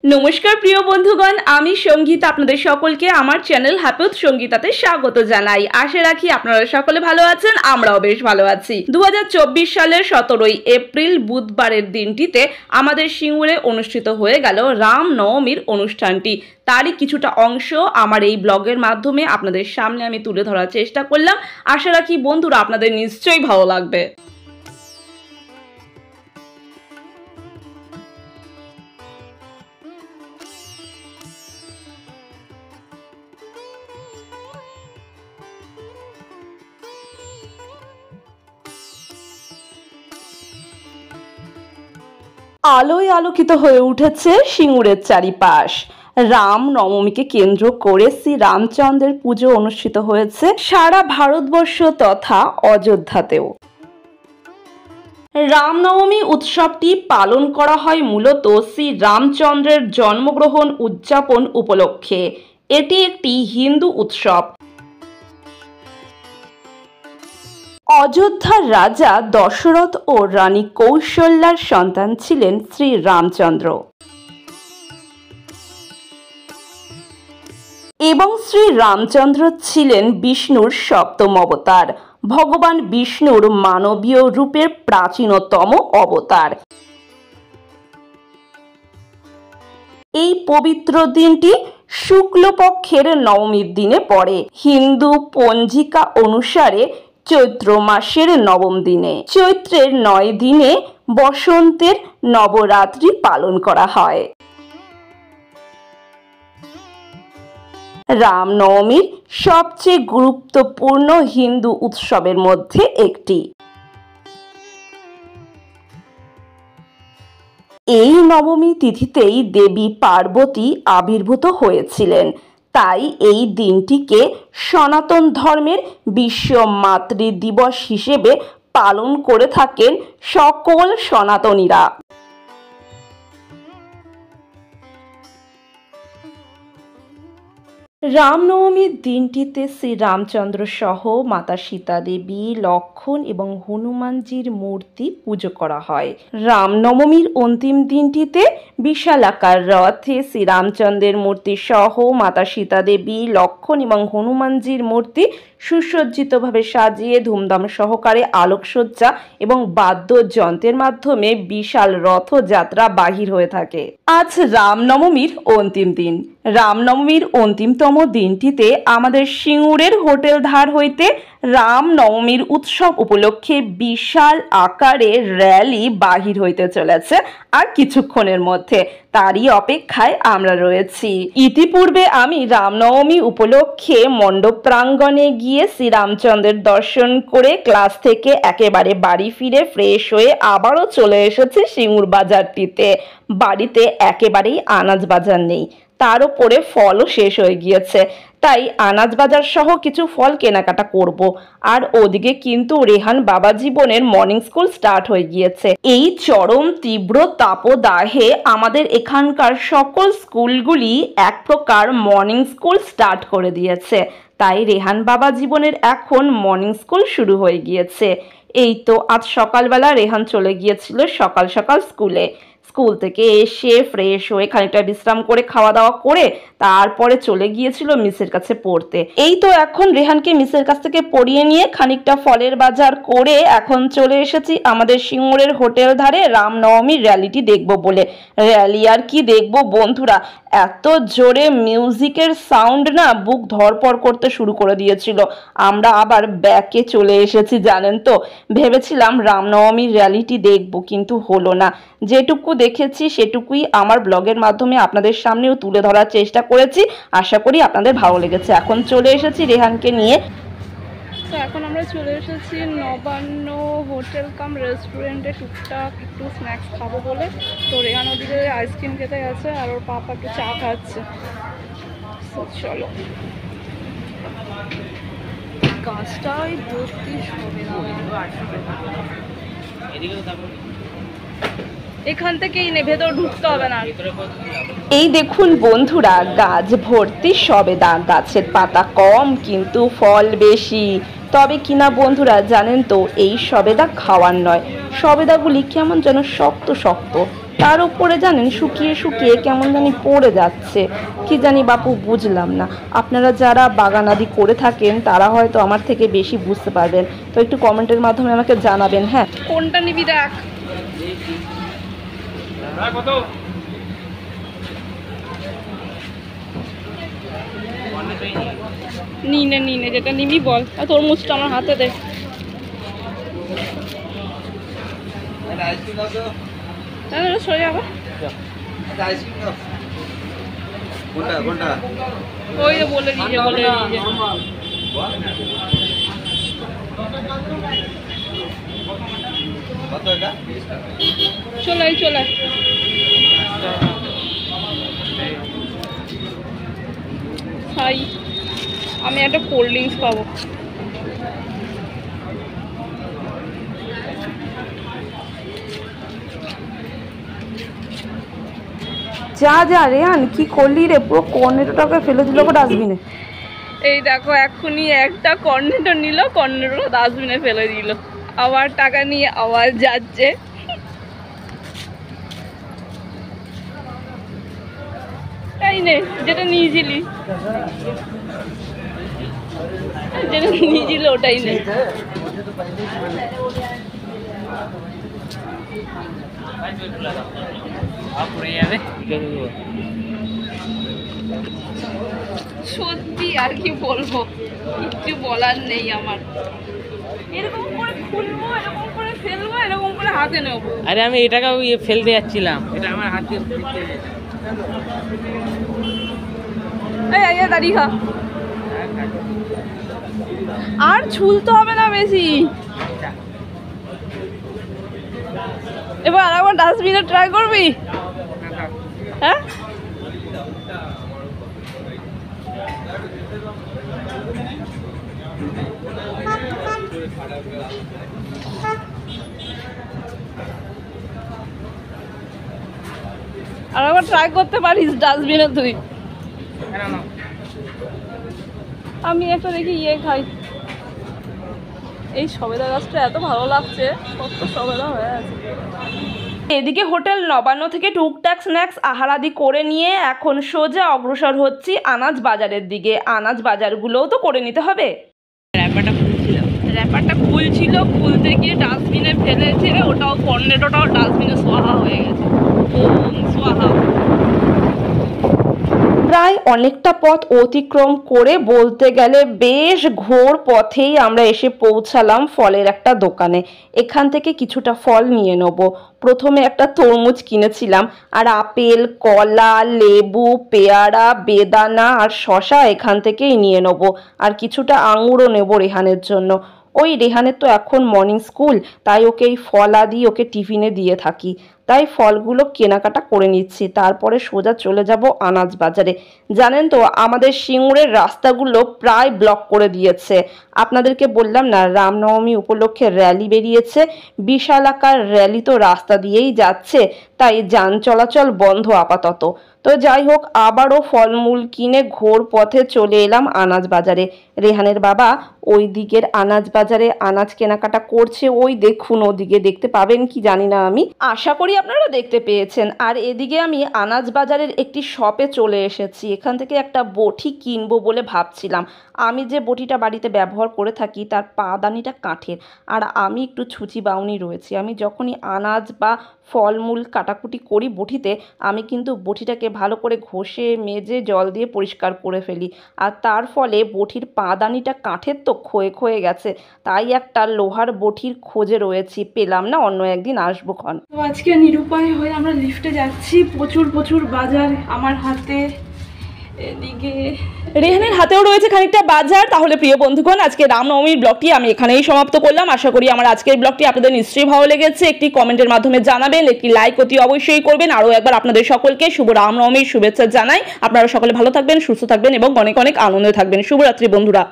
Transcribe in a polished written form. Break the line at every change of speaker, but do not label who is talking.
नमस्कार प्रिय बंधुगण आमी संगीता आपनादेर सकलके आमार चैनल हैपी संगीताते स्वागत जानाई। आशा राखी आपनारा सकले भालो आछेन, आमराओ बेश भालो आछि। 2024 सालेर 17 एप्रिल बुधबारेर दिनटिते आमादेर सिंगुरे अनुष्ठित हये गेल रामनवमीर अनुष्ठानटी। तारই কিছুটা অংশ আমার এই ব্লগের মাধ্যমে আপনাদের সামনে আমি তুলে ধরার চেষ্টা করলাম। আশা রাখি বন্ধুরা আপনাদের নিশ্চয়ই ভালো লাগবে। আলোয় আলোকিত হয়ে উঠেছে সিঙ্গুরের চারিপাশ। রামনবমীকে কেন্দ্র করে শ্রী রামচন্দ্রের পুজো অনুষ্ঠিত হয়েছে সারা ভারতবর্ষ তথা অযোধ্যাতেও। রামনবমী উৎসবটি পালন করা হয় মূলত শ্রী রামচন্দ্রের জন্মগ্রহণ উদযাপন উপলক্ষে। এটি একটি হিন্দু উৎসব। অযোধ্যার রাজা দশরথ ও রানী কৌশল্যার সন্তান ছিলেন শ্রী রামচন্দ্র এবং শ্রী রামচন্দ্র ছিলেন বিষ্ণুর সপ্তম অবতার। ভগবান বিষ্ণুর মানবীয় রূপের প্রাচীনতম অবতার। এই পবিত্র দিনটি শুক্লপক্ষের নবমীর দিনে পড়ে। হিন্দু পঞ্জিকা অনুসারে চৈত্র মাসের নবম দিনে। চৈত্রের 9 দিনে বসন্তের নবরাত্রি পালন করা হয়। রামনবমীর সবচেয়ে গুরুত্বপূর্ণ হিন্দু উৎসবের মধ্যে একটি। এই নবমী তিথিতেই দেবী পার্বতী আবির্ভূত হয়েছিলেন। তাই এই দিনটিকে সনাতন ধর্মের বিশ্ব মাতৃ দিবস হিসেবে পালন করে থাকেন সকল সনাতনীরা। রামনবমীর দিনটিতে শ্রী রামচন্দ্র সহ মাতা সীতা দেবী, লক্ষ্মণ এবং হনুমানজির মূর্তি পুজো করা হয়। রামনবমীর অন্তিম দিনটিতে বিশালাকার রথে শ্রী রামচন্দ্রের মূর্তি সহ মাতা সীতা দেবী, লক্ষ্মণ এবং হনুমানজির মূর্তি সুসজ্জিতভাবে সাজিয়ে ধুমধাম সহকারে আলোকসজ্জা এবং বাদ্যযন্ত্রের মাধ্যমে বিশাল রথযাত্রা বাহির হয়ে থাকে। আজ রামনবমীর অন্তিম দিন। রামনবমীর অন্তিমতম দিনটিতে আমাদের সিঙ্গুরের হোটেল ধার হইতে রামনবমীর উৎসব উপলক্ষে বিশাল আকারে র্যালি বাহির হইতে চলেছে আর কিছুক্ষণের মধ্যে। তারই অপেক্ষায় আমরা রয়েছি। ইতিপূর্বে আমি রামনবমী উপলক্ষে মণ্ডপ প্রাঙ্গণে গিয়ে শ্রীরামচন্দ্রের দর্শন করে ক্লাস থেকে একেবারে বাড়ি ফিরে ফ্রেশ হয়ে আবারও চলে এসেছি সিঙ্গুর বাজারটিতে। বাড়িতে একেবারেই আনাজ বাজার নেই, তার উপরে ফলও শেষ হয়ে গিয়েছে। তাই আনাজ বাজার সহ কিছু ফল কেনাকাটা করব। আর ওদিকে কিন্তু রেহান বাবা জীবনের মর্নিং স্কুল স্টার্ট হয়ে গিয়েছে। এই চরম তীব্র তাপদাহে আমাদের এখানকার সকল স্কুলগুলি এক প্রকার মর্নিং স্কুল স্টার্ট করে দিয়েছে। তাই রেহান বাবা জীবনের এখন মর্নিং স্কুল শুরু হয়ে গিয়েছে। এই তো আজ সকালবেলা রেহান চলে গিয়েছিল সকাল সকাল স্কুলে। স্কুল থেকে এসে ফ্রেশ হয়ে খানিকটা বিশ্রাম করে খাওয়া দাওয়া করে তারপরে চলে গিয়েছিল মিসের কাছে পড়তে। এই তো এখন রেহানকে মিসের কাছ থেকে পড়িয়ে নিয়ে খানিকটা ফলের বাজার করে এখন চলে এসেছি আমাদের সিঙ্গুরের হোটেল ধারে রামনবমীর র্যালিটি দেখব বলে। র্যালি আর কি দেখবো বন্ধুরা, এত জোরে মিউজিকের সাউন্ড না বুক ধরপড় করতে শুরু করে দিয়েছিল। আমরা আবার ব্যাকে চলে এসেছি জানেন তো। ভেবেছিলাম রামনবমীর র্যালিটি দেখবো, কিন্তু হলো না। যেটুকু দেখেছি সেটুকুই আমার ব্লগের মাধ্যমে আপনাদের সামনেও তুলে ধরার চেষ্টা করেছি। আশা করি আপনাদের ভালো লেগেছে। এখন চলে এসেছি রেহানকে নিয়ে। তো এখন আমরা চলে এসেছি নবান্ন হোটেল কাম রেস্টুরেন্টে টুকটাক একটু স্ন্যাক্স খাবো বলে। তো রেহান ওদিকে আইসক্রিম খেতে গেছে আর ওর পাপা একটু চা খাচ্ছে। চলো, গাছটাই ভর্তি এখান থেকেই নে, ভেতর ঢুকতে হবে না। এই দেখুন বন্ধুরা, গাছ ভর্তি সবেদা। গাছের পাতা কম কিন্তু ফল বেশি। তবে কিনা বন্ধুরা জানেন তো, এই সবেদা খাওয়ার নয়। সবেদাগুলি কেমন যেন শক্ত শক্ত, তার উপরে জানেন শুকিয়ে শুকিয়ে কেমন জানি পড়ে যাচ্ছে, কি জানি বাপু বুঝলাম না। আপনারা যারা বাগানাদি করে থাকেন তারা হয়তো আমার থেকে বেশি বুঝতে পারবেন, তো একটু কমেন্টের মাধ্যমে আমাকে জানাবেন। হ্যাঁ, কোনটা নিবি দেখ। নিনে যেটা নিবি বল। আর তরমুজটা আমার হাতে দে। সরে যাবো। ওই বলে দিয়ে চলে খাই। আমি একটা কোল্ড ড্রিঙ্কস পাবো। যা রেহান, কি করলি রে? পুরো কর্নেটোটাকে ফেলে দিল ডাস্টবিনে। এই দেখো, এক্ষুনি একটা কর্নেটো নিল, কর্নেটো ডাস্টবিনে ফেলে দিল, আবার টাকা নিয়ে আবার যাচ্ছে। তাই নে, যেটা নিয়েছিলি ওটাই নে। সত্যি আর কি বলবো, কিচ্ছু বলার নেই আমার। এরকম করে খুলবো, এরকম করে ফেলবো, এরকম করে হাতে নেবো।
আরে আমি এটাকেও ফেলতে যাচ্ছিলাম, এটা আমার হাতে।
দাঁড়িয়ে খা, আর ছুলতে হবে না বেশি। এবার আরেকবার ডাস্টবিনে ট্রাই করবি? হ্যাঁ, আরেকবার ট্রাই করতে পারিস ডাস্টবিনে তুই। আমি একটা দেখি খাই। এই সবেদা গাছটা এত ভালো লাগছে, কত সবেদা হয়ে আছে। এদিকে হোটেল নবান্ন থেকে টুকটাক স্ন্যাক্স আহারাদি করে নিয়ে এখন সোজা অগ্রসর হচ্ছি আনাজ বাজারের দিকে। আনাজ বাজারগুলোও তো করে নিতে হবে। র্যাপারটা খুলছিল, খুলতে গিয়ে ডাস্টবিনে ফেলেছে, ওটাও কর্নেটোটাও ডাস্টবিনে সোহা হয়ে গেছে। সোহা। প্রায় অনেকটা পথ অতিক্রম করে বলতে গেলে বেশ ঘোর পথেই আমরা এসে পৌঁছালাম ফলের একটা দোকানে। এখান থেকে কিছুটা ফল নিয়ে নেব। প্রথমে একটা তরমুজ কিনেছিলাম, আর আপেল, কলা, লেবু, পেয়ারা, বেদানা আর শশা এখান থেকেই নিয়ে নেব। আর কিছুটা আঙুরও নেব রেহানের জন্য। ওই রেহানের তো এখন মর্নিং স্কুল, তাই ওকে এই ফলাদি ওকে টিফিনে দিয়ে থাকি, তাই ফলগুলো কেনাকাটা করে নিচ্ছি। তারপরে সোজা চলে যাব আনাজ বাজারে। জানেন তো, আমাদের সিঙ্গুরের রাস্তাগুলো প্রায় ব্লক করে দিয়েছে। আপনাদেরকে বললাম না, রামনবমী উপলক্ষে র্যালি বেরিয়েছে, বিশাল আকার র্যালি তো রাস্তা দিয়েই যাচ্ছে, তাই যান চলাচল বন্ধ আপাতত। তো যাই হোক, আবারও ফলমূল কিনে ঘোর পথে চলে এলাম আনাজ বাজারে। রেহানের বাবা ওই দিকের আনাজ বাজারে আনাজ কেনাকাটা করছে, ওই দেখুন, ওদিকে দেখতে পাবেন কি জানি না, আমি আশা করি আপনারা দেখতে পেয়েছেন। আর এদিকে আমি আনাজ বাজারের একটি শপে চলে এসেছি। এখান থেকে একটা বটি কিনবো বলে ভাবছিলাম। আমি যে বটিটা বাড়িতে ব্যবহার করে থাকি তার পাদানিটা কাঠের, আর আমি একটু ছুচি বাউনি রয়েছি। আমি যখনই আনাজ বা ফলমূল কাটাকুটি করি বটিতে, আমি কিন্তু বটিটাকে ভালো করে ঘষে মেজে জল দিয়ে পরিষ্কার করে ফেলি, আর তার ফলে বটির পাদানিটা কাঠের তো ক্ষয়ে গেছে। তাই একটা লোহার বটির খোঁজে রয়েছি, পেলাম না, অন্য একদিন আসবো ক্ষণ। তো আজকে নিরুপায় হয়ে আমরা লিফটে যাচ্ছি। প্রচুর বাজার আমার হাতে, এদিকে রেহানের হাতেও রয়েছে খানিকটা বাজার। তাহলে প্রিয় বন্ধুগণ, আজকে রামনবমীর ব্লগটি আমি এখানেই সমাপ্ত করলাম। আশা করি আমার আজকের ব্লগটি আপনাদের নিশ্চয়ই ভালো লেগেছে। একটি কমেন্টের মাধ্যমে জানাবেন, একটি লাইক অতি অবশ্যই করবেন। আরও একবার আপনাদের সকলকে শুভ রামনবমীর শুভেচ্ছা জানাই। আপনারা সকলে ভালো থাকবেন, সুস্থ থাকবেন এবং অনেক অনেক আনন্দে থাকবেন। শুভরাত্রি বন্ধুরা।